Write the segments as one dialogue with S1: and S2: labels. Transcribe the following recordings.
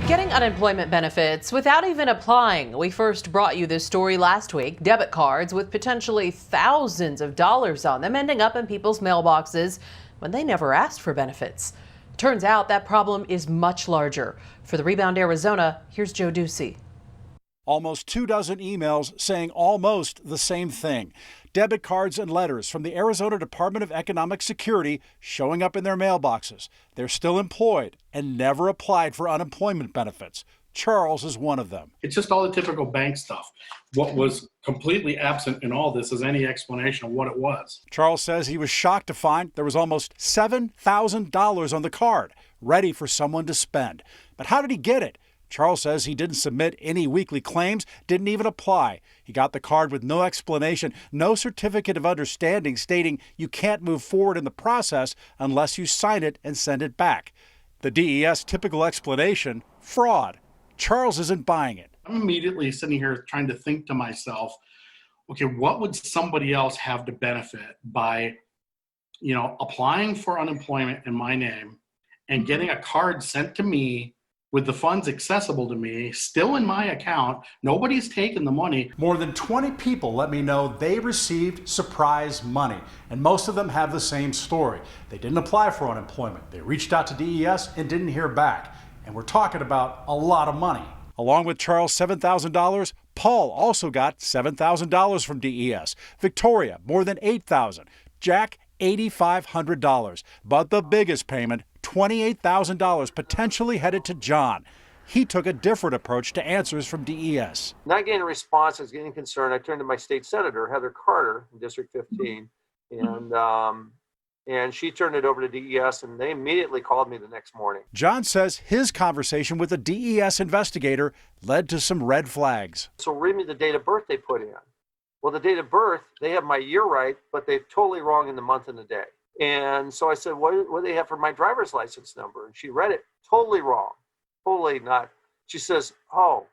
S1: Getting unemployment benefits without even applying. We first brought you this story last week. Debit cards with potentially thousands of dollars on them ending up in people's mailboxes when they never asked for benefits. Turns out that problem is much larger. For the Rebound Arizona, here's Joe Ducey.
S2: Almost 24 emails saying almost the same thing. Debit cards and letters from the Arizona Department of Economic Security showing up in their mailboxes. They're still employed and never applied for unemployment benefits. Charles is one of them.
S3: It's just all the typical bank stuff. What was completely absent in all this is any explanation of what it was.
S2: Charles says he was shocked to find there was almost $7,000 on the card, ready for someone to spend. But how did he get it? Charles says he didn't submit any weekly claims, didn't even apply. He got the card with no explanation, no certificate of understanding stating you can't move forward in the process unless you sign it and send it back. The DES typical explanation, fraud. Charles isn't buying it.
S3: I'm immediately sitting here trying to think to myself, okay, what would somebody else have to benefit by, applying for unemployment in my name and getting a card sent to me with the funds accessible to me, still in my account, nobody's taken the money.
S2: More than 20 people let me know they received surprise money, and most of them have the same story. They didn't apply for unemployment. They reached out to DES and didn't hear back. And we're talking about a lot of money. Along with Charles' $7,000, Paul also got $7,000 from DES. Victoria, more than $8,000. Jack, $8,500. But the biggest payment, $28,000, potentially headed to John. He took a different approach to answers from DES.
S4: Not getting a response, I was getting concerned. I turned to my state senator, Heather Carter, in District 15, and she turned it over to DES, and they immediately called me the next morning.
S2: John says his conversation with a DES investigator led to some red flags.
S4: So read me the date of birth they put in. Well, the date of birth, they have my year right, but they're totally wrong in the month and the day. And so I said, what do they have for my driver's license number? And she read it totally wrong, totally not. She says, oh,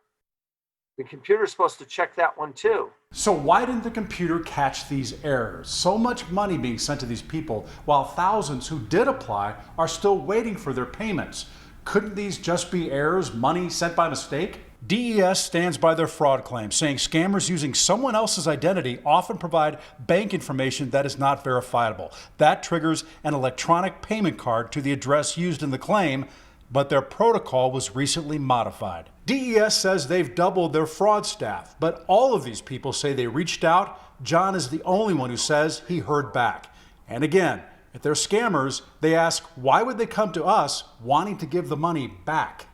S4: the computer's supposed to check that one too.
S2: So why didn't the computer catch these errors? So much money being sent to these people, while thousands who did apply are still waiting for their payments. Couldn't these just be errors, money sent by mistake? DES stands by their fraud claim, saying scammers using someone else's identity often provide bank information that is not verifiable. That triggers an electronic payment card to the address used in the claim, but their protocol was recently modified. DES says they've doubled their fraud staff, but all of these people say they reached out. John is the only one who says he heard back. And again, if they're scammers, they ask, why would they come to us wanting to give the money back?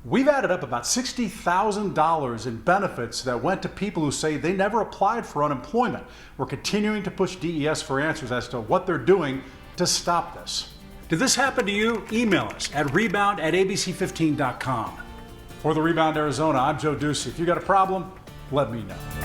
S2: We've added up about $60,000 in benefits that went to people who say they never applied for unemployment. We're continuing to push DES for answers as to what they're doing to stop this. Did this happen to you? Email us at rebound@abc15.com. For the Rebound Arizona, I'm Joe Ducey. If you got a problem, let me know.